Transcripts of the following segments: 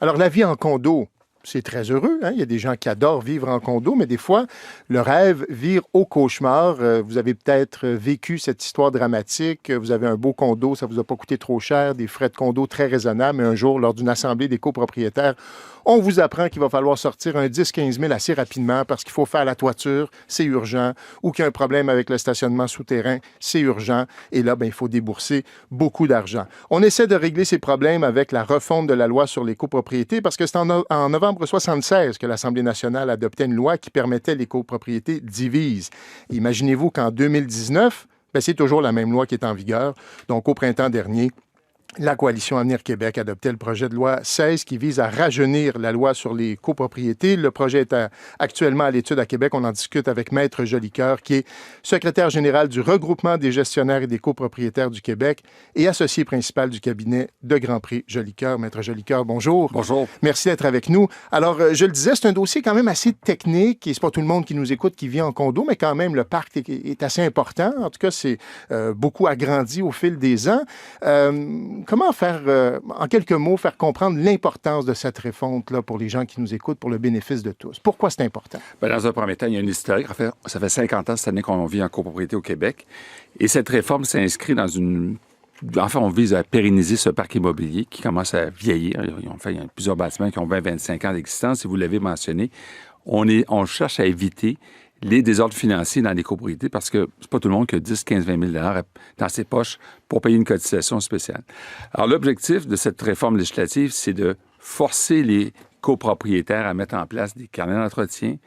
Alors, la vie en condo, c'est très heureux, hein? Il y a des gens qui adorent vivre en condo, mais des fois, le rêve vire au cauchemar. Vous avez peut-être vécu cette histoire dramatique. Vous avez un beau condo, ça vous a pas coûté trop cher, des frais de condo très raisonnables, mais un jour, lors d'une assemblée des copropriétaires, on vous apprend qu'il va falloir sortir un 10-15 000 assez rapidement parce qu'il faut faire la toiture, c'est urgent, ou qu'il y a un problème avec le stationnement souterrain, c'est urgent. Et là, ben, il faut débourser beaucoup d'argent. On essaie de régler ces problèmes avec la refonte de la loi sur les copropriétés parce que c'est en novembre 1976 que l'Assemblée nationale adoptait une loi qui permettait les copropriétés divises. Imaginez-vous qu'en 2019, ben, c'est toujours la même loi qui est en vigueur. Donc, au printemps dernier, la Coalition Avenir Québec adoptait le projet de loi 16 qui vise à rajeunir la loi sur les copropriétés. Le projet est actuellement à l'étude à Québec. On en discute avec Maître Jolicoeur, qui est secrétaire général du regroupement des gestionnaires et des copropriétaires du Québec et associé principal du cabinet de Grand Prix Jolicoeur. Maître Jolicoeur, bonjour. Bonjour. Merci d'être avec nous. Alors, je le disais, c'est un dossier quand même assez technique et c'est pas tout le monde qui nous écoute qui vit en condo, mais quand même, le parc est assez important. En tout cas, c'est beaucoup agrandi au fil des ans. Comment faire, en quelques mots, faire comprendre l'importance de cette refonte-là pour les gens qui nous écoutent, pour le bénéfice de tous? Pourquoi c'est important? Bien, dans un premier temps, il y a une historique. En fait, ça fait 50 ans cette année qu'on vit en copropriété au Québec. Et cette réforme s'inscrit dans une... Enfin, on vise à pérenniser ce parc immobilier qui commence à vieillir. Il y a plusieurs bâtiments qui ont 20-25 ans d'existence, et vous l'avez mentionné. On cherche à éviter les désordres financiers dans les copropriétés parce que c'est pas tout le monde qui a 10, 15, 20 000 $ dans ses poches pour payer une cotisation spéciale. Alors, l'objectif de cette réforme législative, c'est de forcer les copropriétaires à mettre en place des carnets d'entretien,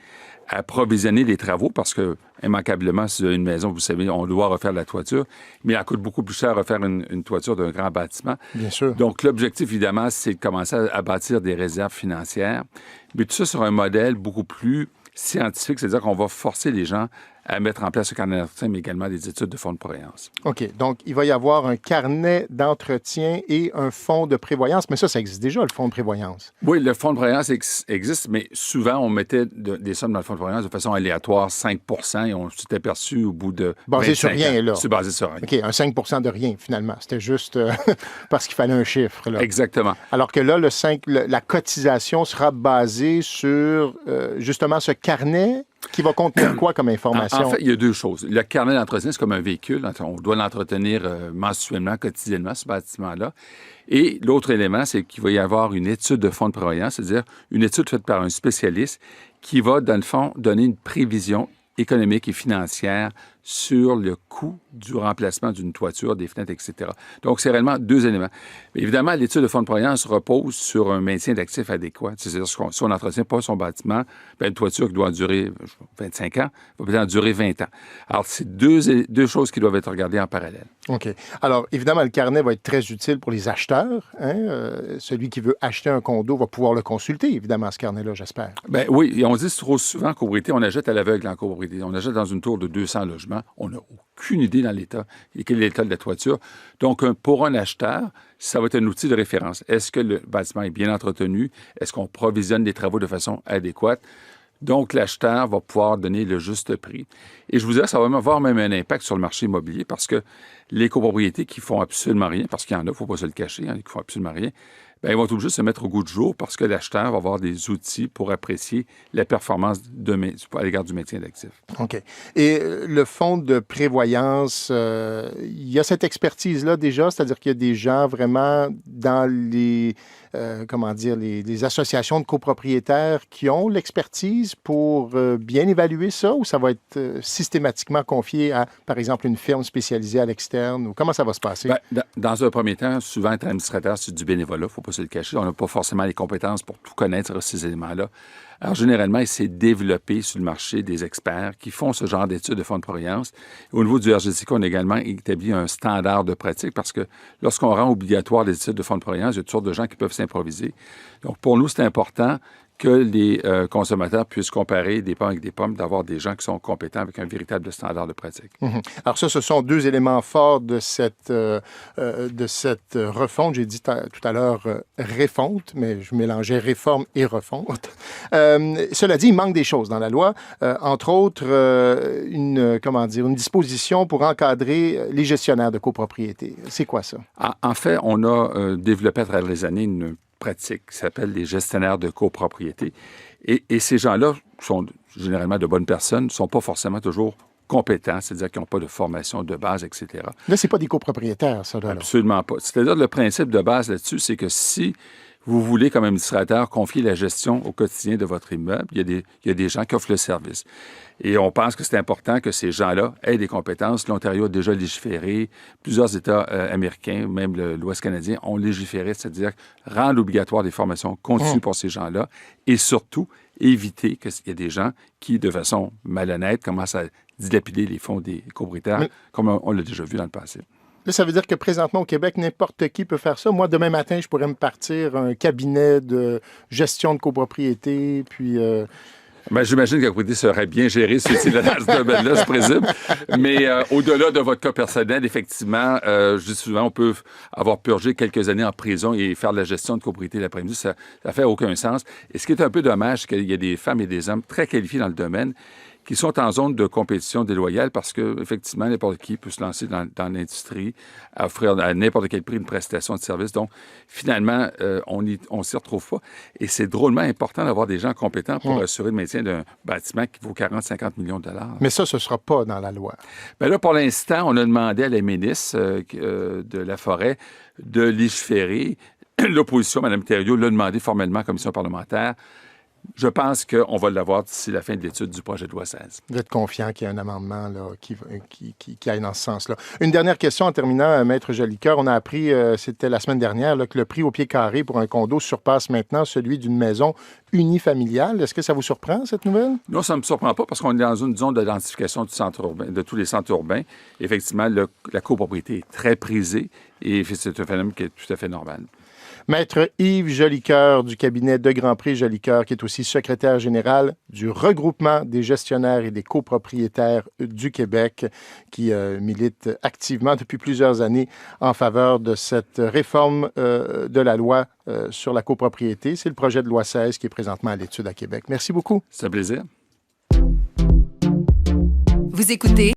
à provisionner les travaux parce que, immanquablement, si vous avez une maison, vous savez, on doit refaire la toiture, mais ça coûte beaucoup plus cher refaire une toiture d'un grand bâtiment. Bien sûr. Donc, l'objectif, évidemment, c'est de commencer à bâtir des réserves financières, mais tout ça sur un modèle beaucoup plus scientifique, c'est-à-dire qu'on va forcer les gens à mettre en place ce carnet d'entretien, mais également des études de fonds de prévoyance. OK. Donc, il va y avoir un carnet d'entretien et un fonds de prévoyance. Mais ça existe déjà, le fonds de prévoyance. Oui, le fonds de prévoyance existe, mais souvent, on mettait des sommes dans le fonds de prévoyance de façon aléatoire, 5 et on s'est aperçu au bout de Basé sur rien, ans. là. C'est basé sur rien. OK, un 5 de rien, finalement. C'était juste parce qu'il fallait un chiffre, là. Exactement. Alors que là, la cotisation sera basée sur, justement, ce carnet qui va contenir quoi comme information? En fait, il y a deux choses. Le carnet d'entretien, c'est comme un véhicule. On doit l'entretenir mensuellement, quotidiennement, ce bâtiment-là. Et l'autre élément, c'est qu'il va y avoir une étude de fonds de prévoyance, c'est-à-dire une étude faite par un spécialiste qui va, dans le fond, donner une prévision économique et financière sur le coût du remplacement d'une toiture, des fenêtres, etc. Donc, c'est réellement deux éléments. Mais évidemment, l'étude de fonds de prévoyance repose sur un maintien d'actifs adéquat. C'est-à-dire que si on n'entretient pas son bâtiment, bien, une toiture qui doit durer 25 ans va peut-être en durer 20 ans. Alors, c'est deux choses qui doivent être regardées en parallèle. OK. Alors, évidemment, le carnet va être très utile pour les acheteurs. Hein? Celui qui veut acheter un condo va pouvoir le consulter, évidemment, ce carnet-là, j'espère. Bien, oui, et on dit trop souvent en copropriété, on achète à l'aveugle en copropriété. On achète dans une tour de 200 logements. On n'a aucune idée dans l'état. Quel est l'état de la toiture? Donc, pour un acheteur, ça va être un outil de référence. Est-ce que le bâtiment est bien entretenu? Est-ce qu'on provisionne les travaux de façon adéquate? Donc, l'acheteur va pouvoir donner le juste prix. Et je vous dirais, ça va avoir même un impact sur le marché immobilier parce que les copropriétés qui font absolument rien, parce qu'il y en a, il ne faut pas se le cacher, qui font absolument rien, bien, ils vont être obligés de se mettre au goût du jour parce que l'acheteur va avoir des outils pour apprécier la performance à l'égard du maintien d'actifs. OK. Et le fonds de prévoyance, il y a cette expertise-là déjà, c'est-à-dire qu'il y a des gens vraiment dans les les associations de copropriétaires qui ont l'expertise pour bien évaluer ça ou ça va être systématiquement confié à, par exemple, une firme spécialisée à l'externe ou comment ça va se passer? Bien, dans un premier temps, souvent, être administrateur, c'est du bénévolat, il ne faut pas se le cacher. On n'a pas forcément les compétences pour tout connaître ces éléments-là. Alors, généralement, il s'est développé sur le marché des experts qui font ce genre d'études de fonds de prévoyance. Au niveau du RGCQ, on a également établi un standard de pratique parce que lorsqu'on rend obligatoire les études de fonds de prévoyance, il y a toutes sortes de gens qui peuvent s'improviser. Donc, pour nous, c'est important que les consommateurs puissent comparer des pommes avec des pommes, d'avoir des gens qui sont compétents avec un véritable standard de pratique. Mm-hmm. Alors ça, ce sont deux éléments forts de cette refonte. J'ai dit tout à l'heure refonte, mais je mélangeais réforme et refonte. Cela dit, il manque des choses dans la loi. Entre autres, une disposition pour encadrer les gestionnaires de copropriété. C'est quoi ça? En fait, on a développé à travers les années une pratique qui s'appelle les gestionnaires de copropriété. Et ces gens-là sont généralement de bonnes personnes, ne sont pas forcément toujours compétents, c'est-à-dire qu'ils n'ont pas de formation de base, etc. Là, c'est pas des copropriétaires, ça, là. Absolument pas. C'est-à-dire le principe de base là-dessus, c'est que si vous voulez, comme administrateur, confier la gestion au quotidien de votre immeuble, il y a des gens qui offrent le service. Et on pense que c'est important que ces gens-là aient des compétences. L'Ontario a déjà légiféré. Plusieurs États américains, même l'Ouest canadien, ont légiféré, c'est-à-dire rendre obligatoire des formations continues pour ces gens-là et surtout éviter qu'il y ait des gens qui, de façon malhonnête, commencent à dilapider les fonds des copropriétaires, comme on l'a déjà vu dans le passé. Là, ça veut dire que présentement, au Québec, n'importe qui peut faire ça. Moi, demain matin, je pourrais me partir un cabinet de gestion de copropriété, puis... Ben, j'imagine que la copropriété serait bien gérée si c'est dans ce domaine-là, je présume. Mais au-delà de votre cas personnel, effectivement, je dis souvent, on peut avoir purgé quelques années en prison et faire de la gestion de copropriété l'après-midi. Ça fait aucun sens. Et ce qui est un peu dommage, c'est qu'il y a des femmes et des hommes très qualifiés dans le domaine qui sont en zone de compétition déloyale parce que, effectivement, n'importe qui peut se lancer dans l'industrie, à offrir à n'importe quel prix une prestation de service. Donc, finalement, on s'y retrouve pas. Et c'est drôlement important d'avoir des gens compétents pour assurer le maintien d'un bâtiment qui vaut 40-50 millions de dollars. Mais ça, ce ne sera pas dans la loi. Bien là, pour l'instant, on a demandé à la ministre de la Forêt de légiférer. L'opposition, Mme Thériault, l'a demandé formellement en commission parlementaire. Je pense qu'on va l'avoir d'ici la fin de l'étude du projet de loi 16. Vous êtes confiant qu'il y a un amendement là, qui aille dans ce sens-là. Une dernière question en terminant, Maître Jolicoeur. On a appris, c'était la semaine dernière, là, que le prix au pied carré pour un condo surpasse maintenant celui d'une maison unifamiliale. Est-ce que ça vous surprend, cette nouvelle? Non, ça ne me surprend pas parce qu'on est dans une zone d'identification du centre urbain, de tous les centres urbains. Effectivement, la copropriété est très prisée et c'est un phénomène qui est tout à fait normal. Maître Yves Jolicoeur du cabinet de Grand Prix Jolicoeur, qui est aussi secrétaire général du regroupement des gestionnaires et des copropriétaires du Québec, qui milite activement depuis plusieurs années en faveur de cette réforme de la loi sur la copropriété. C'est le projet de loi 16 qui est présentement à l'étude à Québec. Merci beaucoup. C'est un plaisir. Vous écoutez